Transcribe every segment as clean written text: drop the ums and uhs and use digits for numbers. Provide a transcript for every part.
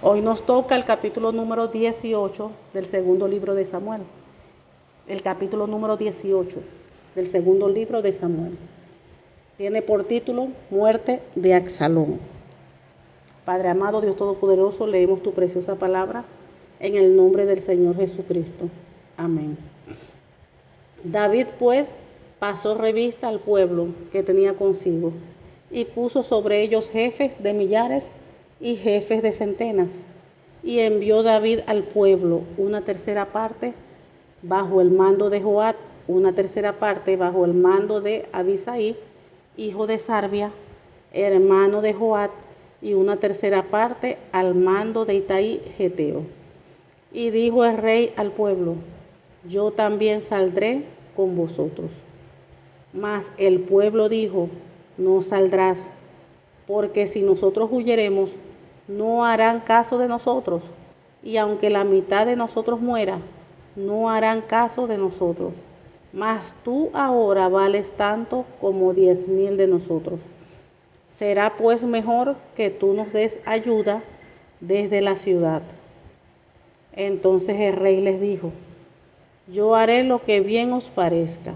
Hoy nos toca el capítulo número 18 del segundo libro de Samuel. El capítulo número 18 del segundo libro de Samuel. Tiene por título Muerte de Absalón. Padre amado, Dios Todopoderoso, leemos tu preciosa palabra en el nombre del Señor Jesucristo. Amén. David, pues, pasó revista al pueblo que tenía consigo y puso sobre ellos jefes de millares y jefes de centenas. Y envió David al pueblo una tercera parte bajo el mando de Joab, una tercera parte bajo el mando de Abisaí, hijo de Sarbia, hermano de Joab, y una tercera parte al mando de Itaí Geteo. Y dijo el rey al pueblo: yo también saldré con vosotros. Mas el pueblo dijo: no saldrás, porque si nosotros huyéremos, no harán caso de nosotros, y aunque la mitad de nosotros muera, no harán caso de nosotros. Mas tú ahora vales tanto como 10,000 de nosotros. Será pues mejor que tú nos des ayuda desde la ciudad. Entonces el rey les dijo: yo haré lo que bien os parezca.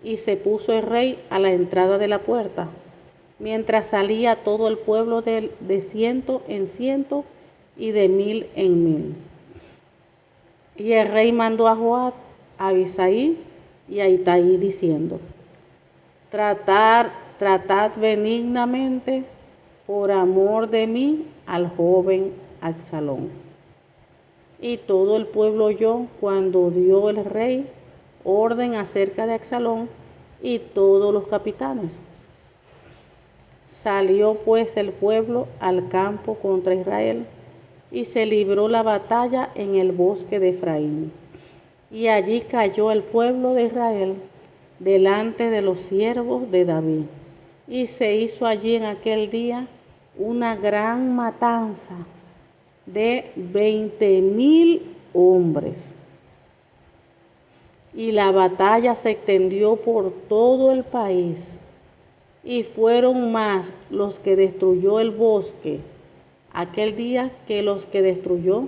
Y se puso el rey a la entrada de la puerta, mientras salía todo el pueblo de 100 en 100 y de 1000 en 1000. Y el rey mandó a Joab, a Abisaí y a Itaí, diciendo: tratad benignamente por amor de mí al joven Absalón. Y todo el pueblo oyó cuando dio el rey orden acerca de Absalón y todos los capitanes. Salió pues el pueblo al campo contra Israel, y se libró la batalla en el bosque de Efraín. Y allí cayó el pueblo de Israel delante de los siervos de David. Y se hizo allí en aquel día una gran matanza de 20,000 hombres. Y la batalla se extendió por todo el país, y fueron más los que destruyó el bosque aquel día que los que destruyó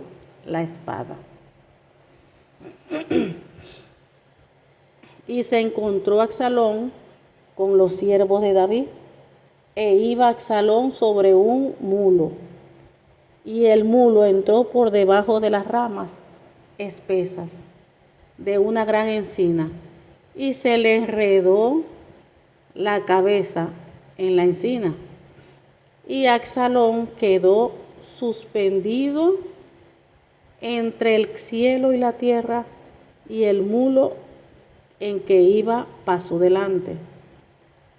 la espada. Y se encontró Absalón con los siervos de David, e iba Absalón sobre un mulo, y el mulo entró por debajo de las ramas espesas de una gran encina, y se le enredó la cabeza en la encina, y Absalón quedó suspendido entre el cielo y la tierra, y el mulo en que iba pasó delante.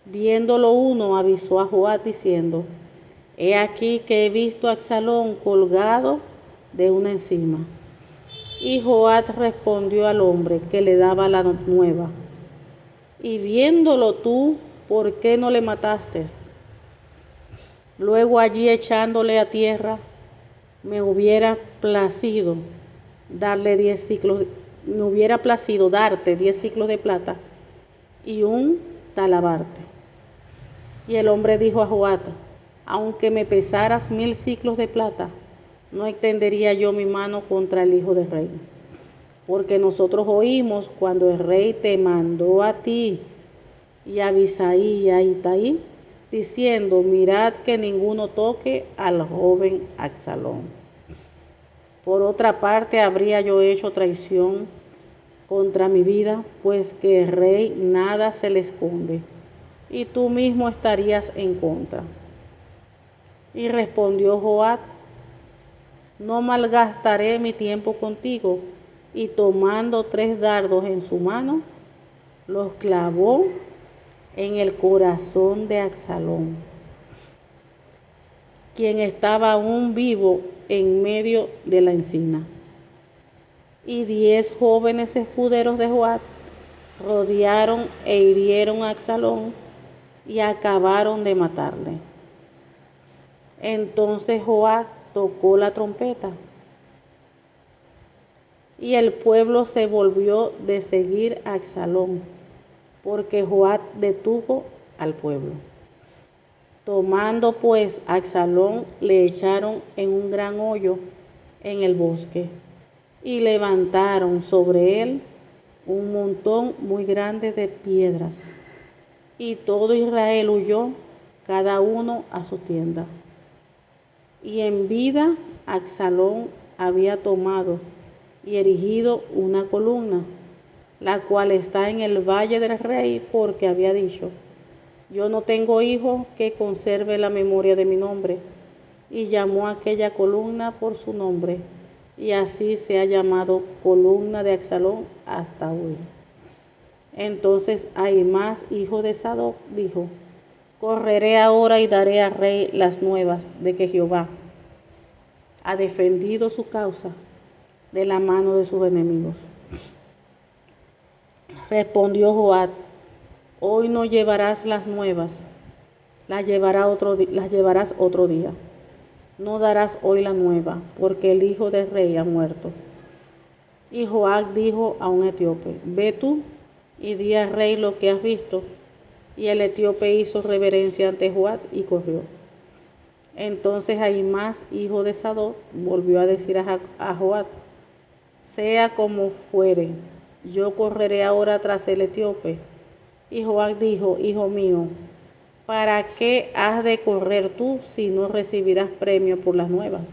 Viéndolo uno, avisó a Joab diciendo: he aquí que he visto a Absalón colgado de una encina. Y Joab respondió al hombre que le daba la nueva: y viéndolo tú, ¿por qué no le mataste? Luego allí echándole a tierra, me hubiera placido darte 10 ciclos de plata y un talabarte. Y el hombre dijo a Joab: aunque me pesaras 1000 ciclos de plata, no extendería yo mi mano contra el hijo del rey. Porque nosotros oímos cuando el rey te mandó a ti y a Abisaí y a Itaí, diciendo: mirad que ninguno toque al joven Absalón. Por otra parte, habría yo hecho traición contra mi vida, pues que el rey nada se le esconde, y tú mismo estarías en contra. Y respondió Joab: no malgastaré mi tiempo contigo. Y tomando 3 dardos en su mano, los clavó en el corazón de Absalón, quien estaba aún vivo en medio de la encina. Y 10 jóvenes escuderos de Joab rodearon e hirieron a Absalón y acabaron de matarle. Entonces Joab tocó la trompeta, y el pueblo se volvió de seguir a Absalón, porque Joab detuvo al pueblo. Tomando pues a Absalón, le echaron en un gran hoyo en el bosque, y levantaron sobre él un montón muy grande de piedras. Y todo Israel huyó, cada uno a su tienda. Y en vida Absalón había tomado y erigido una columna, la cual está en el valle del rey, porque había dicho: yo no tengo hijo que conserve la memoria de mi nombre. Y llamó a aquella columna por su nombre, y así se ha llamado columna de Absalón hasta hoy. Entonces Ahimaas, hijo de Sadoc, dijo: correré ahora y daré al rey las nuevas de que Jehová ha defendido su causa de la mano de sus enemigos. Respondió Joab: hoy no llevarás las nuevas, las llevarás otro día. No darás hoy la nueva, porque el hijo del rey ha muerto. Y Joab dijo a un etíope: ve tú y di al rey lo que has visto. Y el etíope hizo reverencia ante Joab y corrió. Entonces Ahimaas, hijo de Sadoc, volvió a decir a Joab: sea como fuere, yo correré ahora tras el etíope. Y Joab dijo: hijo mío, ¿para qué has de correr tú si no recibirás premio por las nuevas?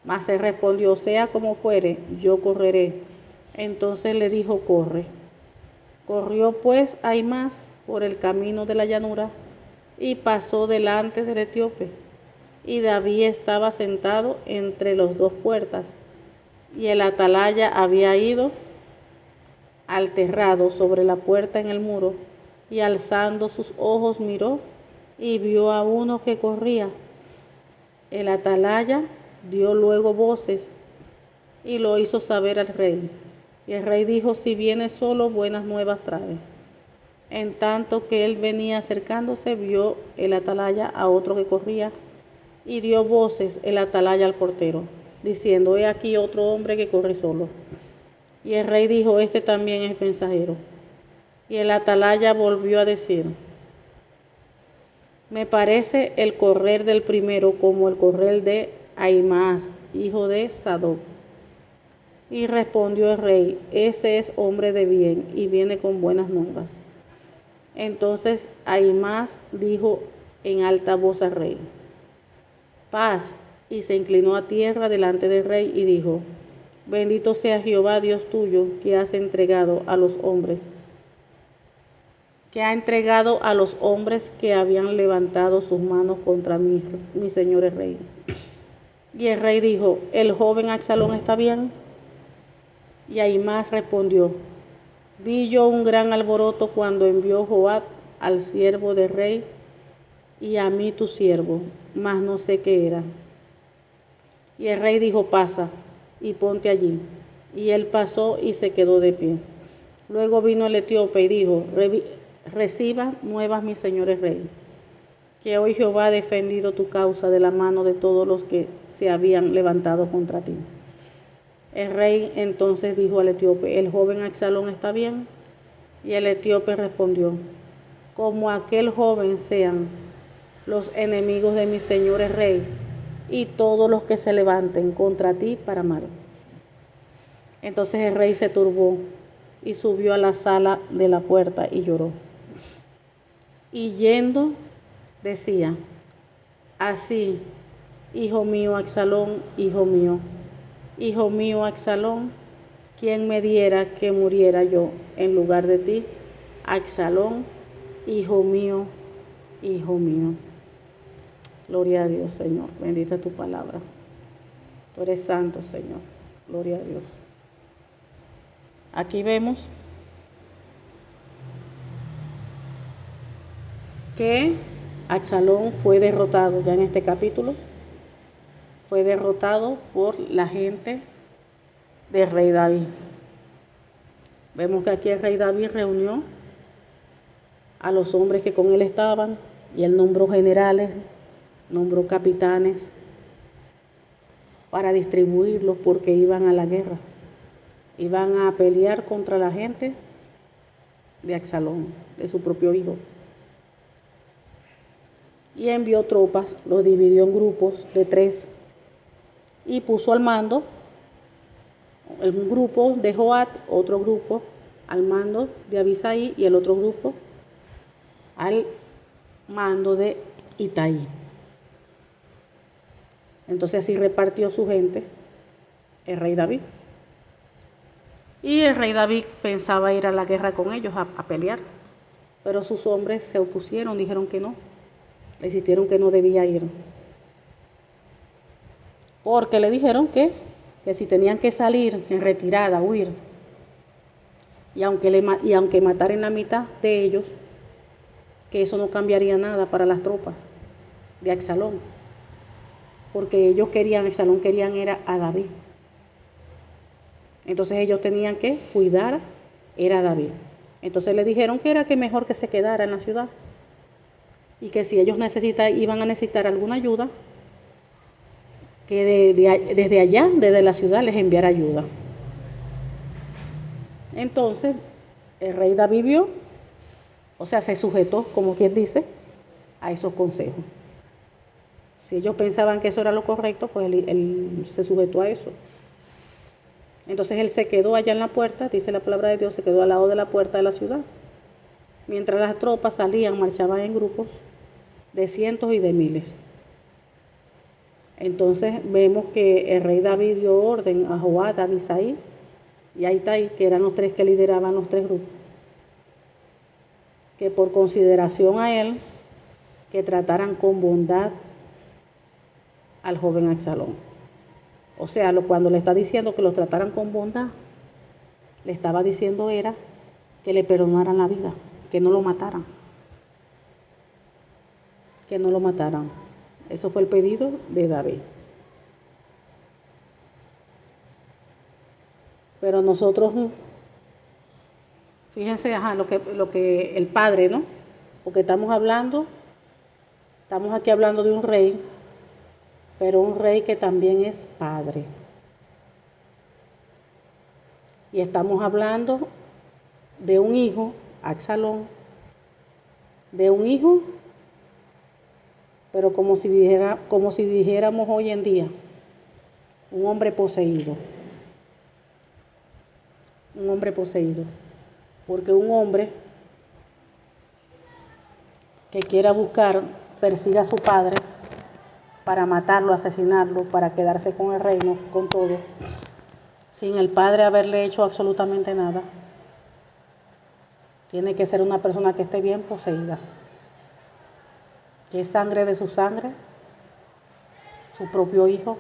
Mas él respondió: sea como fuere, yo correré. Entonces le dijo: corre. Corrió pues Ahimaas por el camino de la llanura y pasó delante del etíope. Y David estaba sentado entre las dos puertas, y el atalaya había ido al terrado sobre la puerta en el muro, y alzando sus ojos miró y vio a uno que corría. El atalaya dio luego voces y lo hizo saber al rey. Y el rey dijo: si viene solo, buenas nuevas trae. En tanto que él venía acercándose, vio el atalaya a otro que corría, y dio voces el atalaya al portero, diciendo: he aquí otro hombre que corre solo. Y el rey dijo: este también es mensajero. Y el atalaya volvió a decir: me parece el correr del primero como el correr de Ahimaas, hijo de Sadoc. Y respondió el rey: ese es hombre de bien y viene con buenas nuevas. Entonces Ahimaas dijo en alta voz al rey: paz. Y se inclinó a tierra delante del rey y dijo: bendito sea Jehová Dios tuyo, que ha entregado a los hombres que habían levantado sus manos contra mí, mi señor el rey. Y el rey dijo: ¿el joven Absalón está bien? Y Ahimaas respondió: vi yo un gran alboroto cuando envió Joab al siervo del rey y a mí tu siervo, mas no sé qué era. Y el rey dijo: pasa y ponte allí. Y él pasó y se quedó de pie. Luego vino el etíope y dijo: reciba nuevas, mi señor el rey, que hoy Jehová ha defendido tu causa de la mano de todos los que se habían levantado contra ti. El rey entonces dijo al etíope: ¿el joven Absalón está bien? Y el etíope respondió: como aquel joven sean los enemigos de mi señor el rey, y todos los que se levanten contra ti para mal. Entonces el rey se turbó y subió a la sala de la puerta y lloró. Y yendo decía: así, hijo mío Absalón, hijo mío Absalón, ¿quién me diera que muriera yo en lugar de ti? Absalón, hijo mío, hijo mío. Gloria a Dios, Señor. Bendita tu palabra. Tú eres santo, Señor. Gloria a Dios. Aquí vemos que Absalón fue derrotado ya en este capítulo. Fue derrotado por la gente del rey David. Vemos que aquí el rey David reunió a los hombres que con él estaban, y él nombró generales, nombró capitanes para distribuirlos, porque iban a la guerra, iban a pelear contra la gente de Absalón, de su propio hijo. y envió tropas, los dividió en grupos de 3 y puso al mando un grupo de Joab, otro grupo al mando de Abisai y el otro grupo al mando de Itaí. Entonces así repartió su gente el rey David. Y el rey David pensaba ir a la guerra con ellos, a pelear, pero sus hombres se opusieron, dijeron que no, le insistieron que no debía ir, porque le dijeron que si tenían que salir en retirada, huir, y aunque mataran la mitad de ellos, que eso no cambiaría nada para las tropas de Absalón, porque ellos Absalón querían era a David. Entonces ellos tenían que cuidar era a David. Entonces le dijeron que era que mejor que se quedara en la ciudad y que si ellos iban a necesitar alguna ayuda, que desde allá, desde la ciudad, les enviara ayuda. Entonces el rey David vio, o sea, se sujetó, como quien dice, a esos consejos. Si ellos pensaban que eso era lo correcto, pues él se sujetó a eso. Entonces él se quedó allá en la puerta, dice la palabra de Dios, se quedó al lado de la puerta de la ciudad. Mientras las tropas salían, marchaban en grupos de cientos y de miles. Entonces vemos que el rey David dio orden a Joab, a Abisai y a Itaí, que eran los 3 que lideraban los 3 grupos, que por consideración a él, que trataran con bondad al joven Absalón. O sea, cuando le está diciendo que los trataran con bondad, le estaba diciendo era que le perdonaran la vida, que no lo mataran. Que no lo mataran. Eso fue el pedido de David. Pero nosotros, fíjense, lo que el padre, ¿no? Porque estamos aquí hablando de un rey, pero un rey que también es padre. Y estamos hablando de un hijo, Absalón, de un hijo, pero como si dijéramos hoy en día, un hombre poseído. Un hombre poseído. Porque un hombre que quiera persiga a su padre para matarlo, asesinarlo, para quedarse con el reino, con todo, sin el padre haberle hecho absolutamente nada, tiene que ser una persona que esté bien poseída, que es sangre de su sangre, su propio hijo,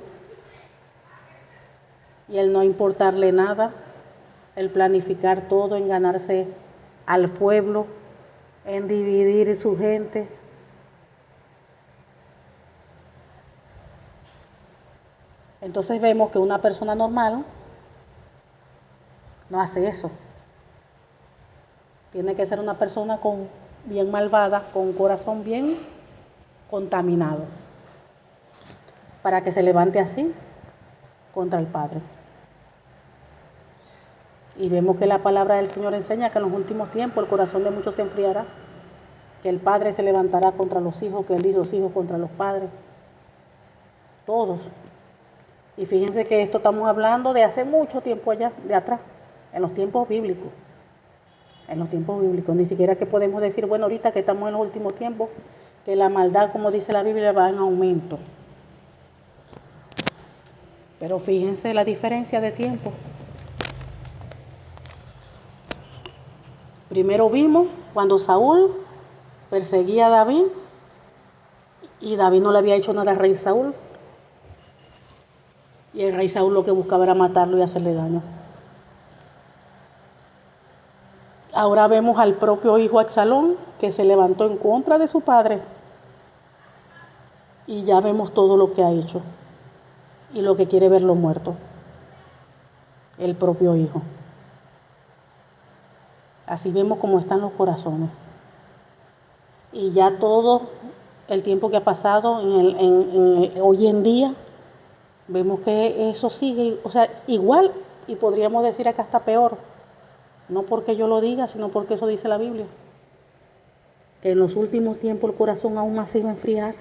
y el no importarle nada, el planificar todo en ganarse al pueblo, en dividir su gente. Entonces vemos que una persona normal no hace eso. Tiene que ser una persona bien malvada, con un corazón bien contaminado, para que se levante así contra el Padre. Y vemos que la palabra del Señor enseña que en los últimos tiempos el corazón de muchos se enfriará, que el padre se levantará contra los hijos, que los hijos contra los padres, todos. Y fíjense que esto estamos hablando de hace mucho tiempo allá, de atrás, en los tiempos bíblicos. En los tiempos bíblicos, ni siquiera que podemos decir, bueno, ahorita que estamos en los últimos tiempos, que la maldad, como dice la Biblia, va en aumento. Pero fíjense la diferencia de tiempo. Primero vimos cuando Saúl perseguía a David y David no le había hecho nada al rey Saúl. Y el rey Saúl lo que buscaba era matarlo y hacerle daño. Ahora vemos al propio hijo Absalón que se levantó en contra de su padre. Y ya vemos todo lo que ha hecho. Y lo que quiere verlo muerto. El propio hijo. Así vemos cómo están los corazones. Y ya todo el tiempo que ha pasado hoy en día, vemos que eso sigue, o sea, igual, y podríamos decir acá hasta peor. No porque yo lo diga, sino porque eso dice la Biblia. que en los últimos tiempos el corazón aún más se iba a enfriar.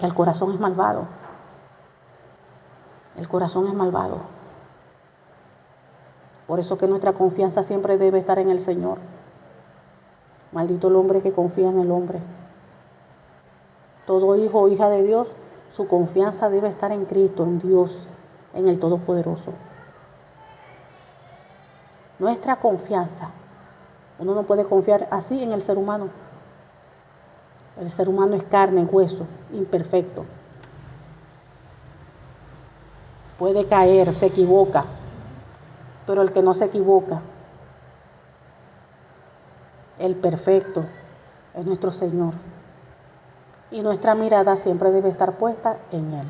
El corazón es malvado. El corazón es malvado. Por eso que nuestra confianza siempre debe estar en el Señor. Maldito el hombre que confía en el hombre. Todo hijo o hija de Dios, su confianza debe estar en Cristo, en Dios, en el Todopoderoso. Nuestra confianza. Uno no puede confiar así en el ser humano. El ser humano es carne, hueso, imperfecto. Puede caer, se equivoca, pero el que no se equivoca, el perfecto, es nuestro Señor. Y nuestra mirada siempre debe estar puesta en Él.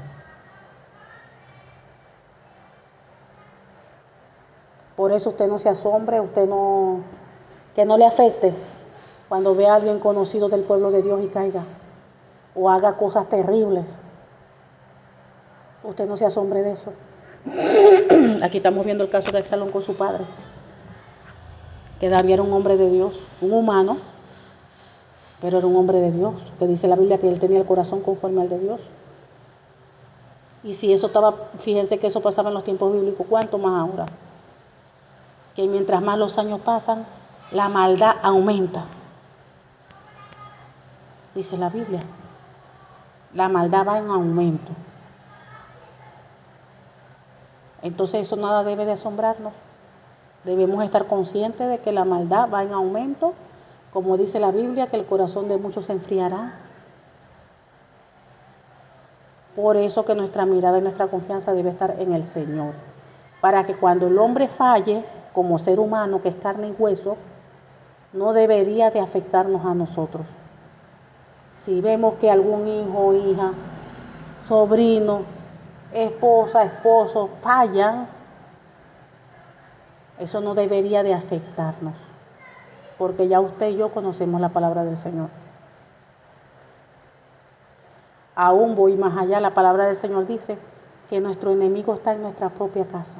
Por eso usted no se asombre, que no le afecte cuando ve a alguien conocido del pueblo de Dios y caiga o haga cosas terribles. Usted no se asombre de eso. Aquí estamos viendo el caso de Absalón con su padre, que David era un hombre de Dios, un humano, pero era un hombre de Dios, que dice la Biblia que él tenía el corazón conforme al de Dios. Y si eso estaba, fíjense que eso pasaba en los tiempos bíblicos, ¿cuánto más ahora? Que mientras más los años pasan, la maldad aumenta. Dice la Biblia, la maldad va en aumento. Entonces eso nada debe de asombrarnos. Debemos estar conscientes de que la maldad va en aumento, como dice la Biblia, que el corazón de muchos se enfriará. Por eso que nuestra mirada y nuestra confianza debe estar en el Señor, para que cuando el hombre falle, como ser humano, que es carne y hueso, no debería de afectarnos a nosotros. Si vemos que algún hijo, hija, sobrino, esposa, esposo fallan, eso no debería de afectarnos, porque ya usted y yo conocemos la palabra del Señor. Aún voy más allá, la palabra del Señor dice que nuestro enemigo está en nuestra propia casa.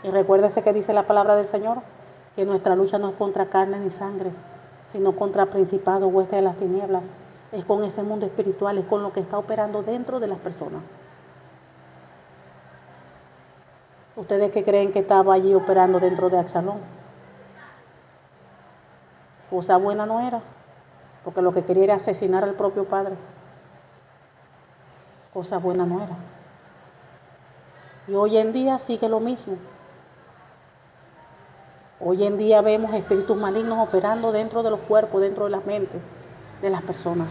Y recuérdese que dice la palabra del Señor, que nuestra lucha no es contra carne ni sangre, sino contra principados, huestes de las tinieblas. Es con ese mundo espiritual, es con lo que está operando dentro de las personas. ¿Ustedes qué creen que estaba allí operando dentro de Absalón? Cosa buena no era, porque lo que quería era asesinar al propio padre. Cosa buena no era. Y hoy en día sigue lo mismo. Hoy en día vemos espíritus malignos operando dentro de los cuerpos, dentro de las mentes de las personas,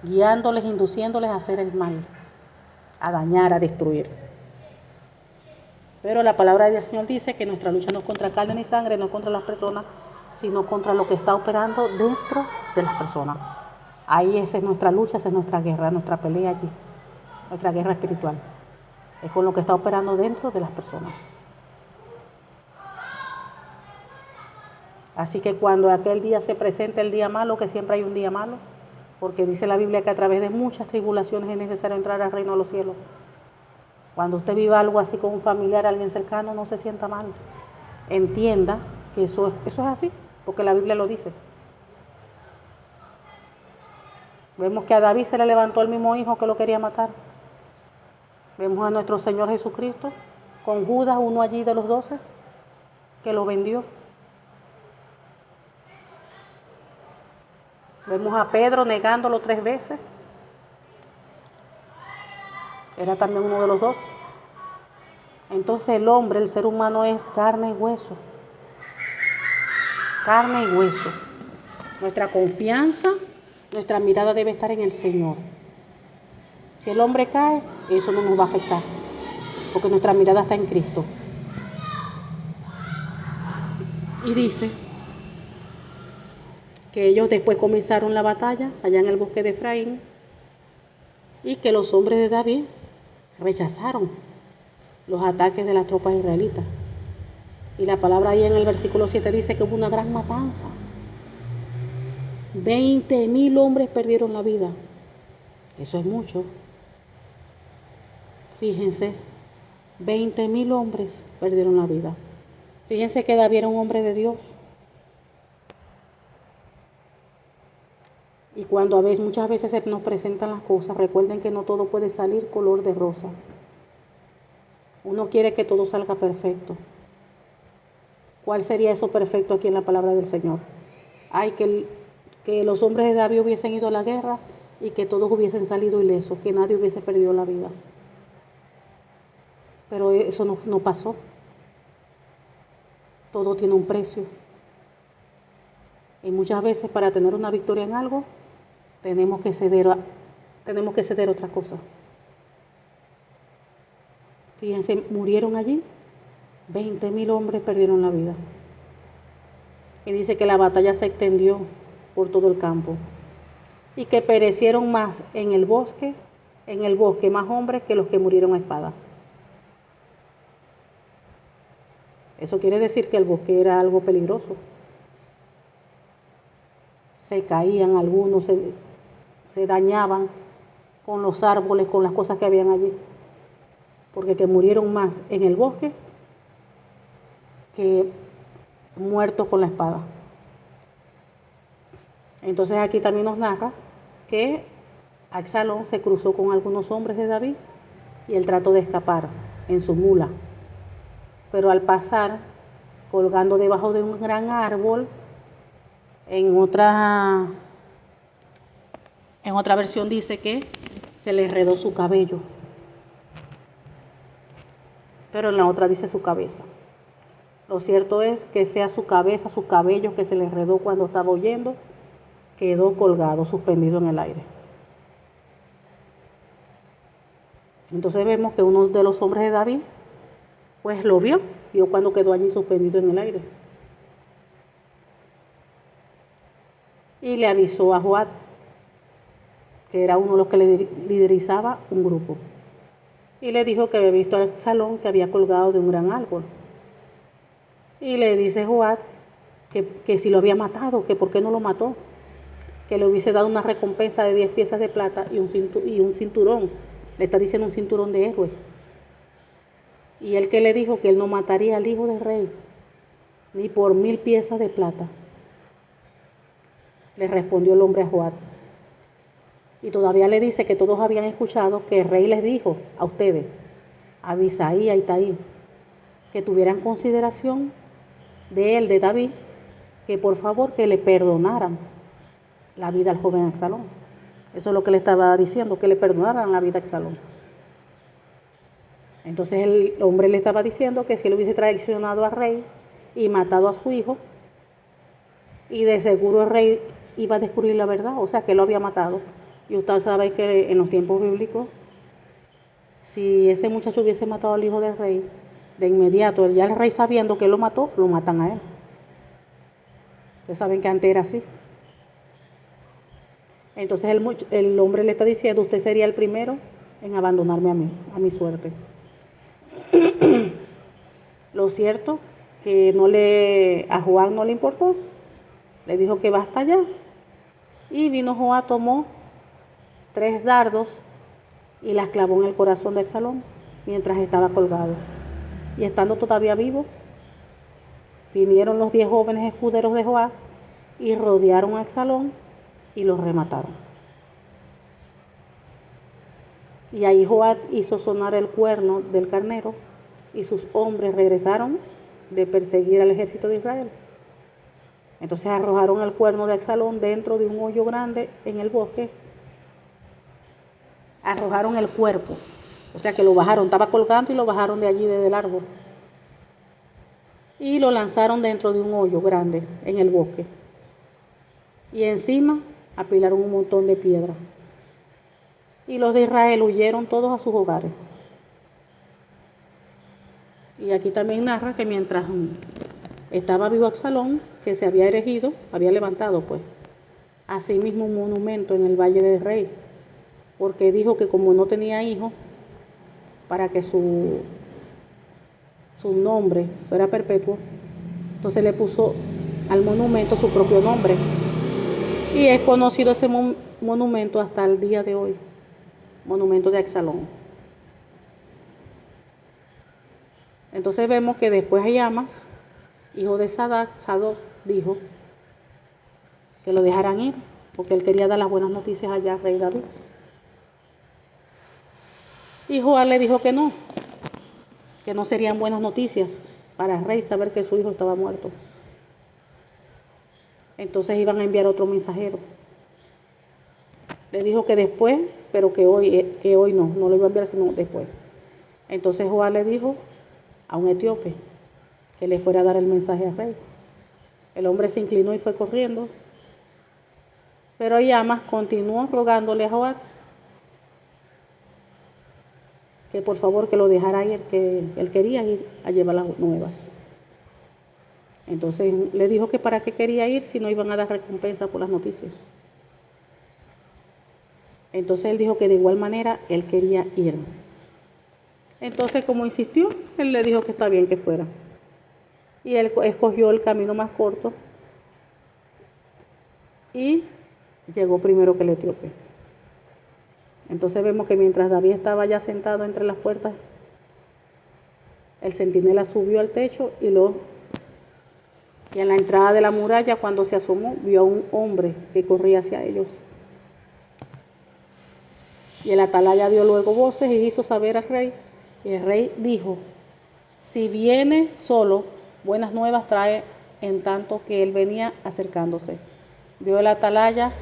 guiándoles, induciéndoles a hacer el mal, a dañar, a destruir. Pero la palabra del Señor dice que nuestra lucha no es contra carne ni sangre, no es contra las personas, sino contra lo que está operando dentro de las personas. Ahí esa es nuestra lucha, esa es nuestra guerra, nuestra pelea allí, nuestra guerra espiritual. Es con lo que está operando dentro de las personas. Así que cuando aquel día se presente el día malo, que siempre hay un día malo, porque dice la Biblia que a través de muchas tribulaciones es necesario entrar al reino de los cielos. Cuando usted viva algo así con un familiar, alguien cercano, no se sienta mal. Entienda que eso es así, porque la Biblia lo dice. Vemos que a David se le levantó el mismo hijo que lo quería matar. Vemos a nuestro Señor Jesucristo con Judas, uno allí de los 12, que lo vendió. Vemos a Pedro negándolo 3 veces. Era también uno de los 12. Entonces el hombre, el ser humano es carne y hueso. Carne y hueso. Nuestra confianza, nuestra mirada debe estar en el Señor. Si el hombre cae, eso no nos va a afectar, porque nuestra mirada está en Cristo. Y dice que ellos después comenzaron la batalla allá en el bosque de Efraín y que los hombres de David rechazaron los ataques de las tropas israelitas. Y la palabra ahí en el versículo 7 dice que hubo una gran matanza. 20,000 hombres perdieron la vida. Eso es mucho. Fíjense, 20,000 hombres perdieron la vida. Fíjense que David era un hombre de Dios. Y cuando muchas veces se nos presentan las cosas, recuerden que no todo puede salir color de rosa. Uno quiere que todo salga perfecto. ¿Cuál sería eso perfecto aquí en la palabra del Señor? Ay, que los hombres de David hubiesen ido a la guerra y que todos hubiesen salido ilesos, que nadie hubiese perdido la vida. Pero eso no pasó. Todo tiene un precio. Y muchas veces para tener una victoria en algo, tenemos que ceder otra cosa. Fíjense, murieron allí, 20,000 hombres perdieron la vida. Y dice que la batalla se extendió por todo el campo. Y que perecieron más en el bosque más hombres que los que murieron a espada. Eso quiere decir que el bosque era algo peligroso. Se caían algunos, se dañaban con los árboles, con las cosas que habían allí. Porque que murieron más en el bosque que muertos con la espada. Entonces aquí también nos narra que Absalón se cruzó con algunos hombres de David y él trató de escapar en su mula. Pero al pasar, colgando debajo de un gran árbol, en otra versión dice que se le enredó su cabello. Pero en la otra dice su cabeza. Lo cierto es que sea su cabeza, su cabello que se le enredó cuando estaba huyendo, quedó colgado, suspendido en el aire. Entonces vemos que uno de los hombres de David, pues lo vio cuando quedó allí suspendido en el aire. Y le avisó a Joab, que era uno de los que le liderizaba un grupo. Y le dijo que había visto al Absalón que había colgado de un gran árbol. Y le dice Joab que si lo había matado, que por qué no lo mató, que le hubiese dado una recompensa de 10 piezas de plata y un cinturón. Le está diciendo un cinturón de héroe. Y él que le dijo que él no mataría al hijo del rey, ni por 1,000 piezas de plata. Le respondió el hombre a Joab. Y todavía le dice que todos habían escuchado que el rey les dijo a ustedes, a Abisai y a Itaí, que tuvieran consideración de él, de David, que por favor que le perdonaran la vida al joven Absalón. Eso es lo que le estaba diciendo, que le perdonaran la vida a Absalón. Entonces el hombre le estaba diciendo que si él hubiese traicionado al rey y matado a su hijo, y de seguro el rey iba a descubrir la verdad, o sea que lo había matado. Y usted sabe que en los tiempos bíblicos, si ese muchacho hubiese matado al hijo del rey, de inmediato, ya el rey sabiendo que lo mató, lo matan a él. Ustedes saben que antes era así. Entonces el hombre le está diciendo, usted sería el primero en abandonarme a mí, a mi suerte. Lo cierto que a Joab no le importó, le dijo que basta ya. Y vino Joab, tomó 3 dardos y las clavó en el corazón de Absalón mientras estaba colgado. Y estando todavía vivo, vinieron los 10 jóvenes escuderos de Joab y rodearon a Absalón y los remataron. Y ahí Joab hizo sonar el cuerno del carnero y sus hombres regresaron de perseguir al ejército de Israel. Entonces arrojaron el cuerno de Absalón dentro de un hoyo grande en el bosque. Arrojaron el cuerpo, o sea que lo bajaron, estaba colgando y lo bajaron de allí desde el árbol. Y lo lanzaron dentro de un hoyo grande en el bosque. Y encima apilaron un montón de piedras. Y los de Israel huyeron todos a sus hogares. Y aquí también narra que mientras estaba vivo Absalón, que se había erigido, había levantado pues, así mismo un monumento en el Valle del Rey, porque dijo que como no tenía hijos, para que su nombre fuera perpetuo, entonces le puso al monumento su propio nombre. Y es conocido ese monumento hasta el día de hoy, monumento de Absalón. Entonces vemos que después hay llamas hijo de Sadoc, dijo que lo dejaran ir, porque él quería dar las buenas noticias allá al rey David. Y Joab le dijo que no serían buenas noticias para el rey saber que su hijo estaba muerto. Entonces iban a enviar otro mensajero. Le dijo que después, pero que hoy no lo iba a enviar sino después. Entonces Joab le dijo a un etíope que le fuera a dar el mensaje al rey. El hombre se inclinó y fue corriendo, pero Ahiamas continuó rogándole a Joab que por favor que lo dejara ir, que él quería ir a llevar las nuevas. Entonces le dijo que para qué quería ir si no iban a dar recompensa por las noticias. Entonces él dijo que de igual manera él quería ir. Entonces, como insistió, él le dijo que está bien que fuera. Y él escogió el camino más corto y llegó primero que el etíope. Entonces vemos que mientras David estaba ya sentado entre las puertas, el centinela subió al techo y en la entrada de la muralla, cuando se asomó, vio a un hombre que corría hacia ellos. Y el atalaya dio luego voces y hizo saber al rey. Y el rey dijo: si viene solo, buenas nuevas trae, en tanto que él venía acercándose. Vio el atalaya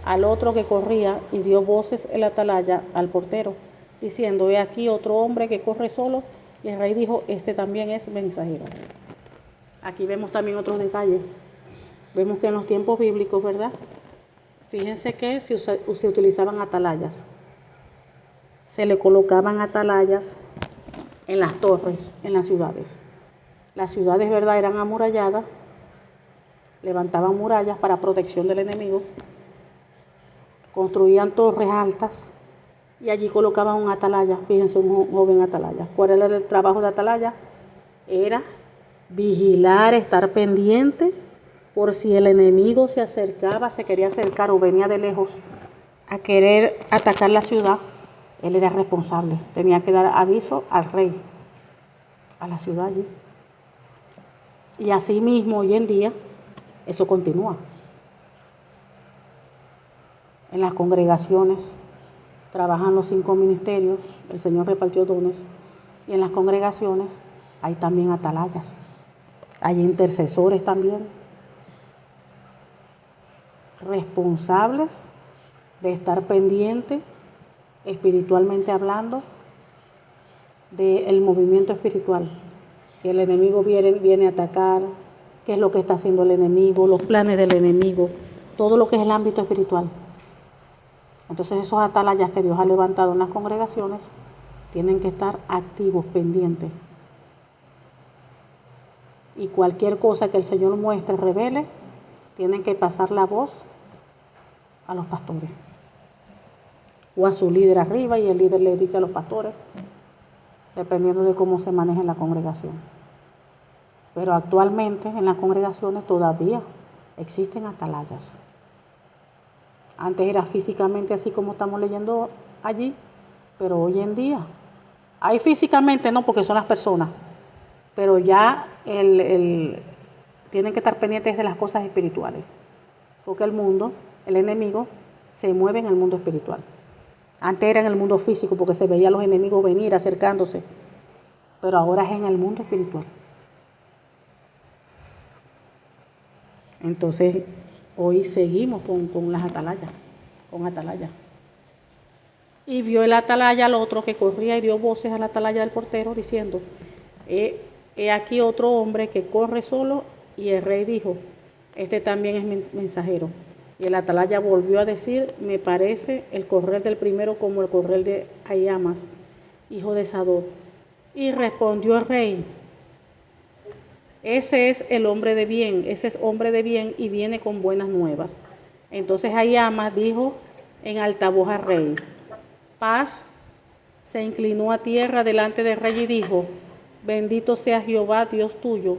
al otro que corría y dio voces el atalaya al portero, diciendo: he aquí otro hombre que corre solo. Y el rey dijo: este también es mensajero. Aquí vemos también otros detalles. Vemos que en los tiempos bíblicos, ¿verdad? Fíjense que se utilizaban atalayas. Se le colocaban atalayas en las torres, en las ciudades. Las ciudades, ¿verdad?, eran amuralladas, levantaban murallas para protección del enemigo, construían torres altas y allí colocaban un atalaya. Fíjense, un joven atalaya. ¿Cuál era el trabajo de atalaya? Era vigilar, estar pendiente por si el enemigo se acercaba, se quería acercar o venía de lejos a querer atacar la ciudad. Él era responsable, tenía que dar aviso al rey, a la ciudad allí. Y así mismo hoy en día eso continúa. En las congregaciones trabajan los 5 ministerios, el Señor repartió dones, y en las congregaciones hay también atalayas, hay intercesores también, responsables de estar pendientes espiritualmente hablando del movimiento espiritual. Si el enemigo viene a atacar, qué es lo que está haciendo el enemigo, los planes del enemigo, todo lo que es el ámbito espiritual. Entonces esos atalayas que Dios ha levantado en las congregaciones tienen que estar activos, pendientes. Y cualquier cosa que el Señor muestre, revele, tienen que pasar la voz a los pastores o a su líder arriba, y el líder le dice a los pastores, dependiendo de cómo se maneje la congregación. Pero actualmente en las congregaciones todavía existen atalayas. Antes era físicamente así como estamos leyendo allí, pero hoy en día hay físicamente, no, porque son las personas, pero ya tienen que estar pendientes de las cosas espirituales, porque el mundo, el enemigo, se mueve en el mundo espiritual. Antes era en el mundo físico porque se veía a los enemigos venir acercándose, pero ahora es en el mundo espiritual. Entonces hoy seguimos con las atalayas, con atalayas. Y vio el atalaya al otro que corría y dio voces al atalaya del portero diciendo: he aquí otro hombre que corre solo. Y el rey dijo: este también es mensajero. Y el atalaya volvió a decir: me parece el correr del primero como el correr de Ahiamas, hijo de Sadoc. Y respondió el rey: ese es el hombre de bien, ese es hombre de bien y viene con buenas nuevas. Entonces Ahiamas dijo en alta voz al rey: paz. Se inclinó a tierra delante del rey y dijo: bendito sea Jehová, Dios tuyo,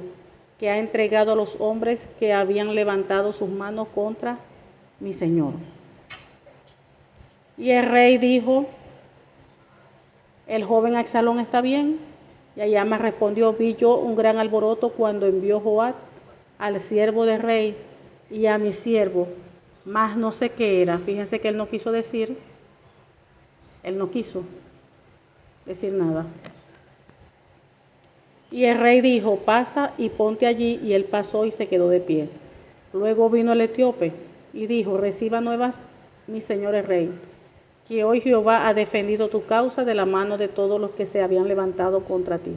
que ha entregado a los hombres que habían levantado sus manos contra mi señor. Y el rey dijo: el joven Absalón está bien, Y Ayama respondió: vi yo un gran alboroto cuando envió Joab al siervo del rey y a mi siervo, mas no sé qué era. Fíjense que él no quiso decir nada. Y el rey dijo: pasa y ponte allí. Y él pasó y se quedó de pie. Luego vino el etíope y dijo: reciba nuevas, mi señor el rey, que hoy Jehová ha defendido tu causa de la mano de todos los que se habían levantado contra ti.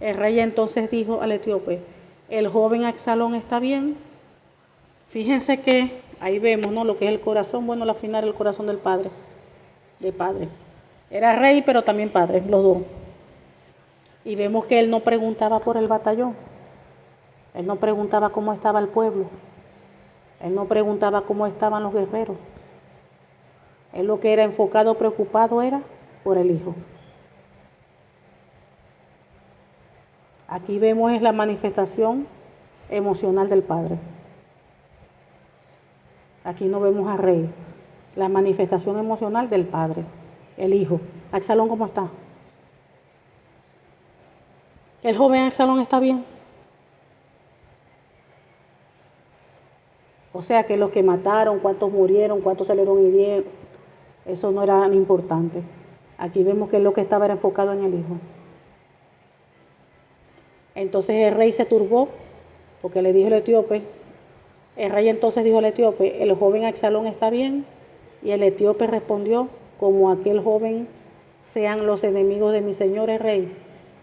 El rey entonces dijo al etíope: el joven Absalón está bien. Fíjense que ahí vemos, ¿no?, lo que es el corazón. Bueno, al final el corazón del padre. Era rey, pero también padre, los dos. Y vemos que él no preguntaba por el batallón. Él no preguntaba cómo estaba el pueblo. Él no preguntaba cómo estaban los guerreros. Él lo que era enfocado, preocupado era por el hijo. Aquí vemos es la manifestación emocional del padre. Aquí no vemos al rey. La manifestación emocional del padre, el hijo. Absalón, ¿cómo está? El joven Absalón está bien. O sea que los que mataron, cuántos murieron, cuántos salieron heridos, eso no era importante. Aquí vemos que lo que estaba era enfocado en el hijo. Entonces el rey se turbó porque le dijo al etíope. El rey entonces dijo al etíope: el joven Absalón está bien. Y el etíope respondió: como aquel joven sean los enemigos de mi señor el rey,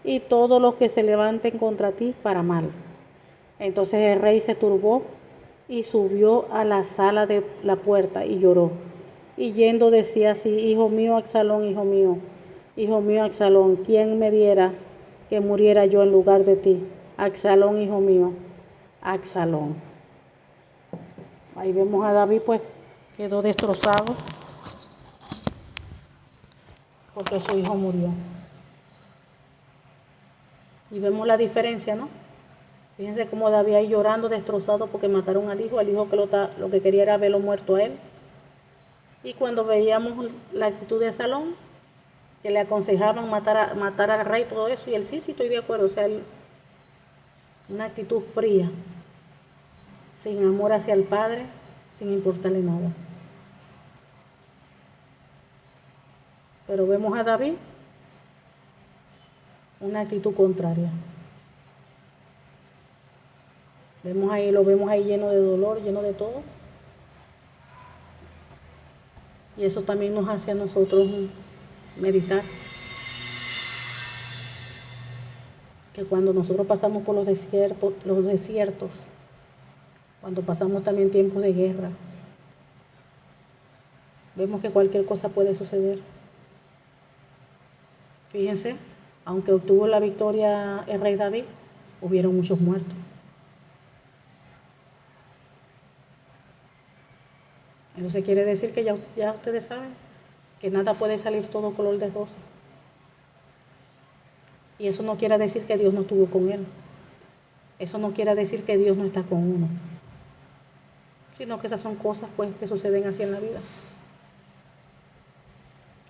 y todos los que se levanten contra ti para mal. Entonces el rey se turbó y subió a la sala de la puerta y lloró. Y yendo decía así: hijo mío Absalón, hijo mío Absalón, ¿quién me diera que muriera yo en lugar de ti? Absalón, hijo mío, Absalón. Ahí vemos a David, pues quedó destrozado porque su hijo murió. Y vemos la diferencia, ¿no? Fíjense cómo David ahí llorando, destrozado porque mataron al hijo que lo que quería era verlo muerto a él. Y cuando veíamos la actitud de Absalón, que le aconsejaban matar al rey, todo eso, y él sí, estoy de acuerdo, o sea, una actitud fría, sin amor hacia el padre, sin importarle nada. Pero vemos a David una actitud contraria. Lo vemos ahí lleno de dolor, lleno de todo. Y eso también nos hace a nosotros meditar. Que cuando nosotros pasamos por los desiertos, cuando pasamos también tiempos de guerra, vemos que cualquier cosa puede suceder. Fíjense, aunque obtuvo la victoria el rey David, hubieron muchos muertos. Entonces quiere decir que ya ustedes saben que nada puede salir todo color de rosa. Y eso no quiere decir que Dios no estuvo con él. Eso no quiere decir que Dios no está con uno. Sino que esas son cosas, pues, que suceden así en la vida.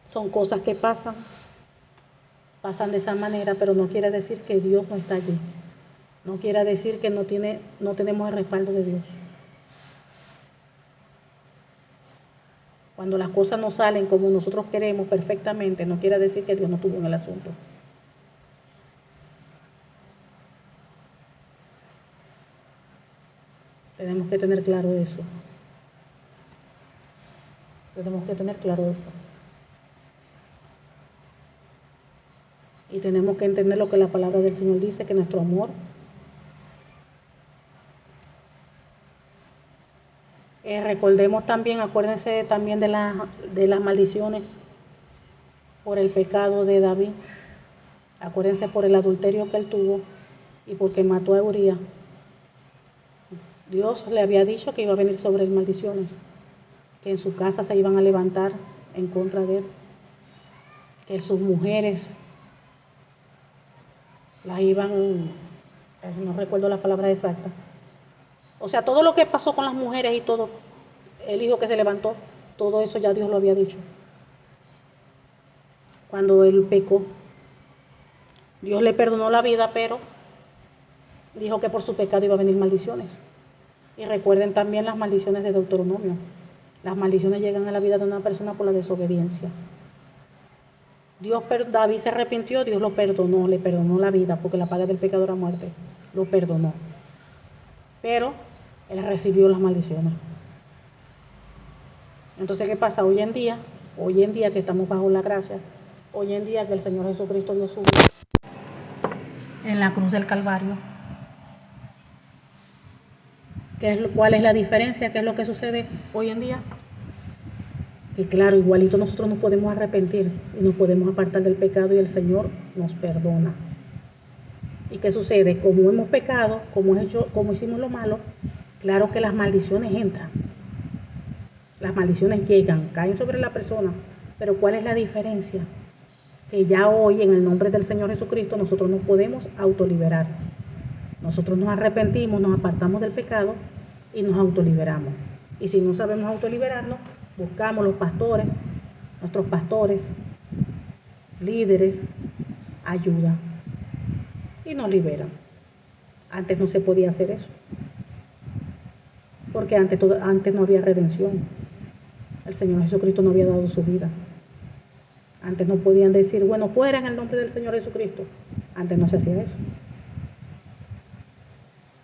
Son cosas que pasan de esa manera, pero no quiere decir que Dios no está allí. No quiere decir que no tenemos el respaldo de Dios. Cuando las cosas no salen como nosotros queremos perfectamente, no quiere decir que Dios no estuvo en el asunto. Tenemos que tener claro eso. Y tenemos que entender lo que la palabra del Señor dice, que nuestro amor recordemos también, acuérdense también de las maldiciones por el pecado de David. Acuérdense por el adulterio que él tuvo y porque mató a Urías. Dios le había dicho que iba a venir sobre él maldiciones, que en su casa se iban a levantar en contra de él, que sus mujeres las iban, no recuerdo la palabra exacta. O sea, todo lo que pasó con las mujeres y todo, el hijo que se levantó, todo eso ya Dios lo había dicho. Cuando él pecó. Dios le perdonó la vida, pero dijo que por su pecado iba a venir maldiciones. Y recuerden también las maldiciones de Deuteronomio. Las maldiciones llegan a la vida de una persona por la desobediencia. David se arrepintió, Dios lo perdonó, le perdonó la vida, porque la paga del pecado era muerte. Lo perdonó. Pero él recibió las maldiciones. Entonces, ¿qué pasa? Hoy en día que estamos bajo la gracia, hoy en día que el Señor Jesucristo dio su vida en la cruz del Calvario, ¿cuál es la diferencia? ¿Qué es lo que sucede hoy en día? Que claro, igualito nosotros nos podemos arrepentir y nos podemos apartar del pecado y el Señor nos perdona. ¿Y qué sucede? Como hemos pecado, como hicimos lo malo, claro que las maldiciones entran. Las maldiciones llegan, caen sobre la persona. Pero ¿cuál es la diferencia? Que ya hoy, en el nombre del Señor Jesucristo, nosotros nos podemos autoliberar. Nosotros nos arrepentimos, nos apartamos del pecado y nos autoliberamos. Y si no sabemos autoliberarnos, buscamos los pastores, nuestros pastores, líderes, ayuda. Y nos liberan. Antes no se podía hacer eso. Porque antes no había redención. El Señor Jesucristo no había dado su vida. Antes no podían decir, bueno, fuera en el nombre del Señor Jesucristo. Antes no se hacía eso.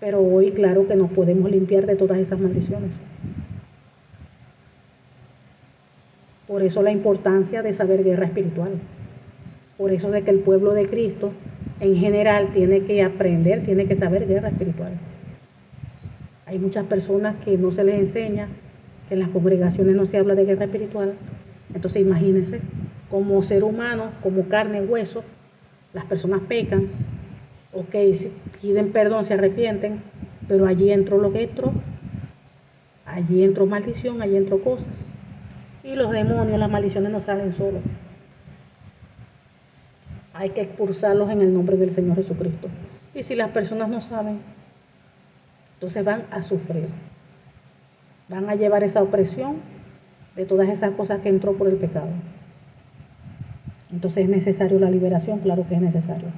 Pero hoy, claro que nos podemos limpiar de todas esas maldiciones. Por eso la importancia de saber guerra espiritual. Por eso de que el pueblo de Cristo, en general, tiene que aprender, tiene que saber guerra espiritual. Hay muchas personas que no se les enseña, que en las congregaciones no se habla de guerra espiritual. Entonces imagínense, como ser humano, como carne y hueso, las personas pecan, piden perdón, se arrepienten, pero allí entró lo que entró, allí entró maldición, allí entró cosas. Y los demonios, las maldiciones no salen solos. Hay que expulsarlos en el nombre del Señor Jesucristo. Y si las personas no saben, entonces van a sufrir. Van a llevar esa opresión de todas esas cosas que entró por el pecado. Entonces es necesario la liberación, claro que es necesario.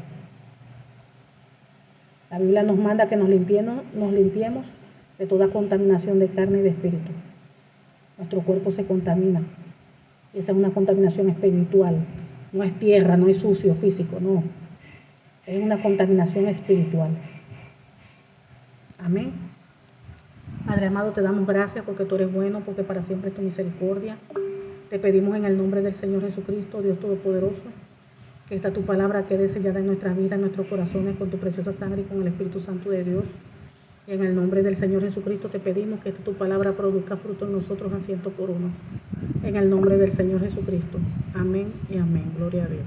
La Biblia nos manda que nos limpiemos de toda contaminación de carne y de espíritu. Nuestro cuerpo se contamina. Esa es una contaminación espiritual. No es tierra, no es sucio físico, no. Es una contaminación espiritual. Amén. Padre amado, te damos gracias porque tú eres bueno, porque para siempre es tu misericordia. Te pedimos en el nombre del Señor Jesucristo, Dios Todopoderoso, que esta tu palabra quede sellada en nuestra vida, en nuestros corazones, con tu preciosa sangre y con el Espíritu Santo de Dios. Y en el nombre del Señor Jesucristo te pedimos que esta tu palabra produzca fruto en nosotros a 100 por uno. En el nombre del Señor Jesucristo. Amén y amén. Gloria a Dios.